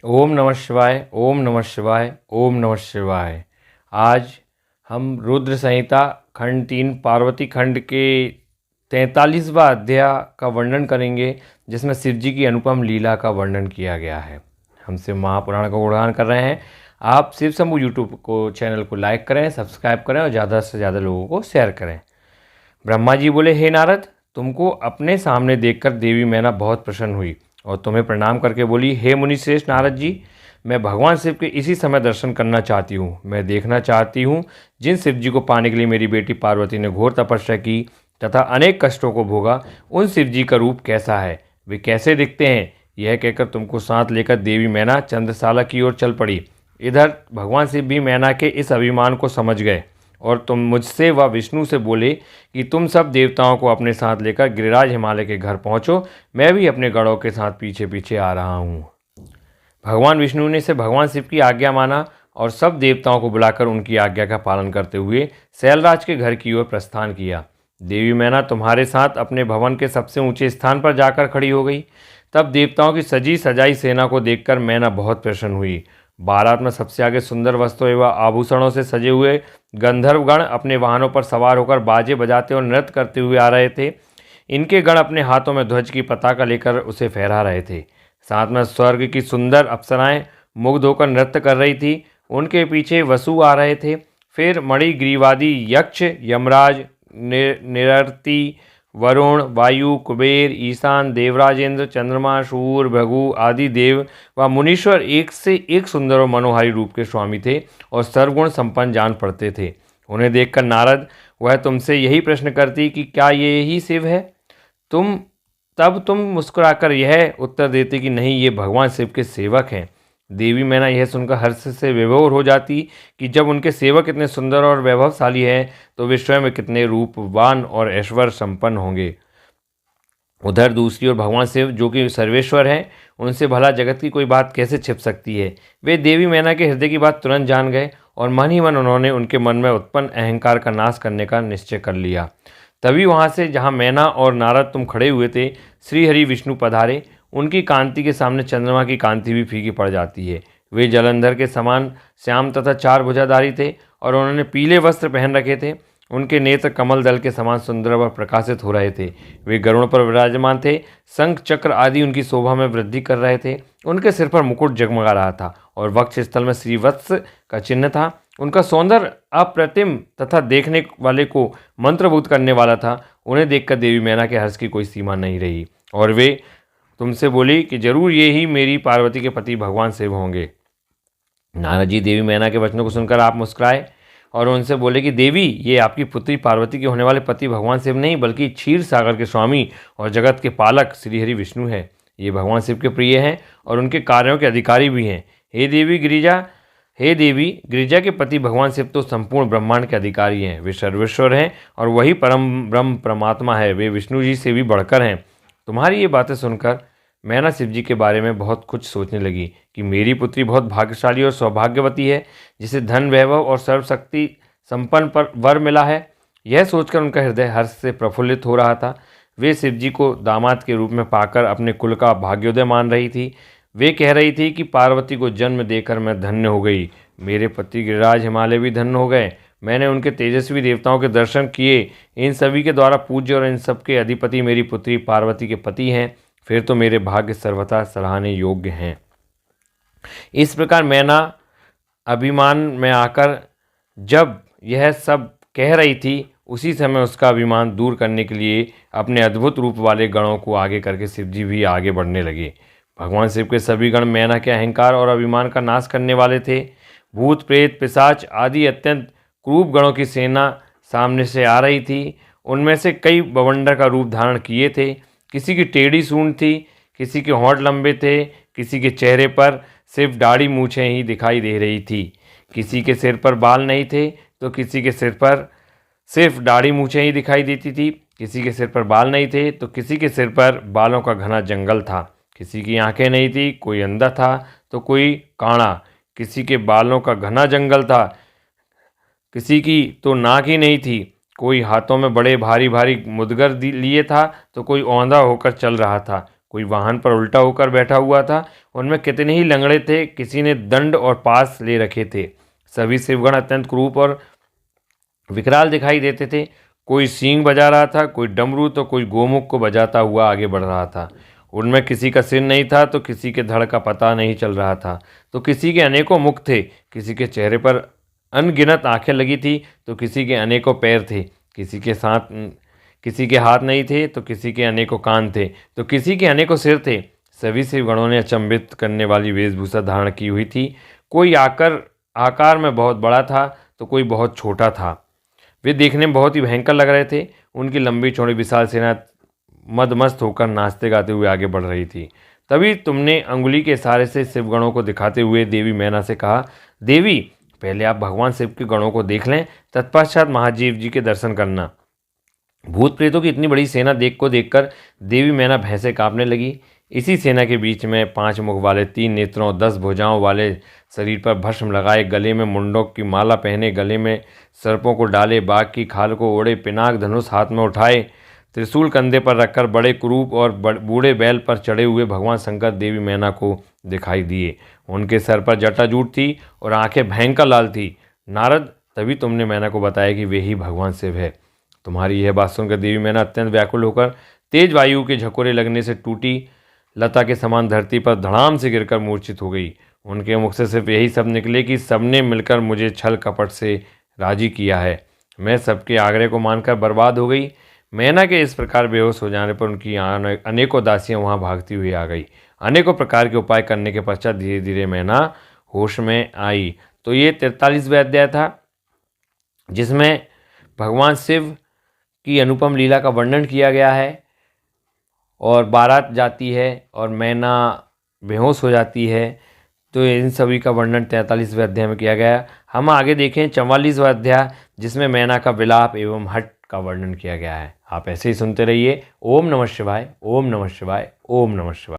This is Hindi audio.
ओम नमः शिवाय, ओम नमः शिवाय, ओम नमः शिवाय। आज हम रुद्र संहिता खंड 3 पार्वती खंड के 43वां अध्याय का वर्णन करेंगे, जिसमें शिव जी की अनुपम लीला का वर्णन किया गया है। हम शिव महापुराण का गुणगान कर रहे हैं। आप शिव शंभू यूट्यूब को चैनल को लाइक करें, सब्सक्राइब करें और ज़्यादा से ज़्यादा लोगों को शेयर करें। ब्रह्मा जी बोले, हे नारद, तुमको अपने सामने देखकर देवी मैना बहुत प्रसन्न हुई और तुम्हें प्रणाम करके बोली, हे मुनिश्रेष्ठ नारद जी, मैं भगवान शिव के इसी समय दर्शन करना चाहती हूँ। मैं देखना चाहती हूँ जिन शिव जी को पाने के लिए मेरी बेटी पार्वती ने घोर तपस्या की तथा अनेक कष्टों को भोगा, उन शिव जी का रूप कैसा है, वे कैसे दिखते हैं। यह कहकर तुमको साथ लेकर देवी मैना चंद्रशाला की ओर चल पड़ी। इधर भगवान शिव भी मैना के इस अभिमान को समझ गए और तुम मुझसे व विष्णु से बोले कि तुम सब देवताओं को अपने साथ लेकर गिरिराज हिमालय के घर पहुँचो, मैं भी अपने गणों के साथ पीछे पीछे आ रहा हूँ। भगवान विष्णु ने से भगवान शिव की आज्ञा माना और सब देवताओं को बुलाकर उनकी आज्ञा का पालन करते हुए शैलराज के घर की ओर प्रस्थान किया। देवी मैना तुम्हारे साथ अपने भवन के सबसे ऊंचे स्थान पर जाकर खड़ी हो गई। तब देवताओं की सजी सजाई सेना को देखकर मैना बहुत प्रसन्न हुई। बारात में सबसे आगे सुंदर वस्त्रों एवं आभूषणों से सजे हुए गंधर्वगण अपने वाहनों पर सवार होकर बाजे बजाते और नृत्य करते हुए आ रहे थे। इनके गण अपने हाथों में ध्वज की पताका लेकर उसे फहरा रहे थे। साथ में स्वर्ग की सुंदर अप्सराएं मुग्ध होकर नृत्य कर रही थी। उनके पीछे वसु आ रहे थे। फिर मणिग्रीवादी यक्ष, यमराज, निरति, वरुण, वायु, कुबेर, ईशान, देवराजेंद्र, चंद्रमा, सूर, भृगु आदि देव व मुनीश्वर एक से एक सुंदर और मनोहारी रूप के स्वामी थे और सर्वगुण संपन्न जान पड़ते थे। उन्हें देखकर नारद, वह तुमसे यही प्रश्न करती कि क्या ये ही शिव है? तुम मुस्कुराकर यह उत्तर देते कि नहीं, ये भगवान शिव के सेवक हैं। देवी मैना यह सुनकर हर्ष से विभोर हो जाती कि जब उनके सेवक इतने सुंदर और वैभवशाली हैं तो वे स्वयं कितने रूपवान और ऐश्वर्य संपन्न होंगे। उधर दूसरी ओर भगवान शिव, जो कि सर्वेश्वर हैं, उनसे भला जगत की कोई बात कैसे छिप सकती है। वे देवी मैना के हृदय की बात तुरंत जान गए और मन ही मन उन्होंने उनके मन में उत्पन्न अहंकार का नाश करने का निश्चय कर लिया। तभी वहाँ से, जहाँ मैना और नारद तुम खड़े हुए थे, श्रीहरि विष्णु पधारे। उनकी कांति के सामने चंद्रमा की कांति भी फीकी पड़ जाती है। वे जलंधर के समान श्याम तथा चार भुजाधारी थे और उन्होंने पीले वस्त्र पहन रखे थे। उनके नेत्र कमल दल के समान सुंदर व प्रकाशित हो रहे थे। वे गरुड़ पर विराजमान थे। शंख चक्र आदि उनकी शोभा में वृद्धि कर रहे थे। उनके सिर पर मुकुट जगमगा रहा था और वक्ष स्थल में श्रीवत्स का चिन्ह था। उनका सौंदर्य अप्रतिम तथा देखने वाले को मंत्रभूत करने वाला था। उन्हें देखकर देवी मैना के हर्ष की कोई सीमा नहीं रही और वे तुमसे बोली कि जरूर ये ही मेरी पार्वती के पति भगवान शिव होंगे। नारद जी देवी मैना के वचनों को सुनकर आप मुस्कुराए और उनसे बोले कि देवी, ये आपकी पुत्री पार्वती के होने वाले पति भगवान शिव नहीं, बल्कि क्षीर सागर के स्वामी और जगत के पालक श्रीहरि विष्णु है। ये भगवान शिव के प्रिय हैं और उनके कार्यों के अधिकारी भी हैं। हे देवी गिरिजा के पति भगवान शिव तो संपूर्ण ब्रह्मांड के अधिकारी हैं। वे सर्वेश्वर हैं और वही परम ब्रह्म परमात्मा है। वे विष्णु जी से भी बढ़कर हैं। तुम्हारी ये बातें सुनकर मैना शिव जी के बारे में बहुत कुछ सोचने लगी कि मेरी पुत्री बहुत भाग्यशाली और सौभाग्यवती है, जिसे धन, वैभव और सर्वशक्ति संपन्न पर वर मिला है। यह सोचकर उनका हृदय हर्ष से प्रफुल्लित हो रहा था। वे शिव जी को दामाद के रूप में पाकर अपने कुल का भाग्योदय मान रही थी। वे कह रही थी कि पार्वती को जन्म देकर मैं धन्य हो गई। मेरे पति गिरिराज हिमालय भी धन्य हो गए। मैंने उनके तेजस्वी देवताओं के दर्शन किए। इन सभी के द्वारा पूज्य और इन सबके अधिपति मेरी पुत्री पार्वती के पति हैं। फिर तो मेरे भाग्य सर्वथा सराहने योग्य हैं। इस प्रकार मैना अभिमान में आकर जब यह सब कह रही थी, उसी समय उसका अभिमान दूर करने के लिए अपने अद्भुत रूप वाले गणों को आगे करके शिव जी भी आगे बढ़ने लगे। भगवान शिव के सभी गण मैना के अहंकार और अभिमान का नाश करने वाले थे। भूत, प्रेत, पिशाच आदि अत्यंत क्रूप गणों की सेना सामने से आ रही थी। उनमें से कई बवंडर का रूप धारण किए थे। किसी की टेढ़ी सूंड थी, किसी के होंठ लंबे थे, किसी के चेहरे पर सिर्फ दाढ़ी मूछें ही दिखाई दे रही थी। किसी के सिर पर बाल नहीं थे तो किसी के सिर पर सिर्फ दाढ़ी मूछें ही दिखाई देती थी। किसी के सिर पर बाल नहीं थे तो किसी के सिर पर बालों का घना जंगल था। किसी की आंखें नहीं थी, कोई अंधा था तो कोई काणा। किसी के बालों का घना जंगल था, किसी की तो नाक ही नहीं थी। कोई हाथों में बड़े भारी भारी मुदगर लिए था तो कोई औंधा होकर चल रहा था। कोई वाहन पर उल्टा होकर बैठा हुआ था। उनमें कितने ही लंगड़े थे, किसी ने दंड और पास ले रखे थे। सभी शिवगण अत्यंत क्रूप और विकराल दिखाई देते थे। कोई सींग बजा रहा था, कोई डमरू, तो कोई गोमुख को बजाता हुआ आगे बढ़ रहा था। उनमें किसी का सिर नहीं था तो किसी के धड़ का पता नहीं चल रहा था, तो किसी के अनेकों मुख थे, किसी के चेहरे पर अनगिनत आंखें लगी थी तो किसी के अनेकों पैर थे, किसी के हाथ नहीं थे तो किसी के अनेकों कान थे, तो किसी के अनेकों सिर थे। सभी शिवगणों ने अचंभित करने वाली वेशभूषा धारण की हुई थी। कोई आकार में बहुत बड़ा था तो कोई बहुत छोटा था। वे देखने में बहुत ही भयंकर लग रहे थे। उनकी लंबी चौड़ी विशाल सेना मदमस्त होकर नाचते गाते हुए आगे बढ़ रही थी। तभी तुमने अंगुली के इशारे से शिवगणों को दिखाते हुए देवी मैना से कहा, देवी, पहले आप भगवान शिव के गणों को देख लें, तत्पश्चात महादेव जी के दर्शन करना। भूत प्रेतों की इतनी बड़ी सेना देखकर देवी मैना भैंसे कांपने लगी। इसी सेना के बीच में 5 मुख वाले, 3 नेत्रों, 10 भुजाओं वाले, शरीर पर भस्म लगाए, गले में मुंडों की माला पहने, गले में सर्पों को डाले, बाघ की खाल को ओढ़े, पिनाक धनुष हाथ में उठाए, त्रिशूल कंधे पर रखकर बड़े क्रूप और बूढ़े बैल पर चढ़े हुए भगवान शंकर देवी मैना को दिखाई दिए। उनके सर पर जटाजूट थी और आंखें भयंकर लाल थी। नारद, तभी तुमने मैना को बताया कि वे ही भगवान शिव है। तुम्हारी यह बात सुनकर देवी मैना अत्यंत व्याकुल होकर तेज वायु के झकोरे लगने से टूटी लता के समान धरती पर धड़ाम से गिरकर मूर्छित हो गई। उनके मुख से सिर्फ यही शब्द निकले कि सबने मिलकर मुझे छल कपट से राजी किया है। मैं सबके आग्रह को मानकर बर्बाद हो गई। मैना के इस प्रकार बेहोश हो जाने पर उनकी अनेकों दासियां वहां भागती हुई आ गई। अनेकों प्रकार के उपाय करने के पश्चात धीरे धीरे मैना होश में आई। तो ये 43वां अध्याय था, जिसमें भगवान शिव की अनुपम लीला का वर्णन किया गया है। और बारात जाती है और मैना बेहोश हो जाती है। तो इन सभी का वर्णन 43वें अध्याय में किया गया है। हम आगे देखें 44वां अध्याय, जिसमें मैना का विलाप एवं हट का वर्णन किया गया है। आप ऐसे ही सुनते रहिए। ओम नमः शिवाय, ओम नमः शिवाय, ओम नमः शिवाय।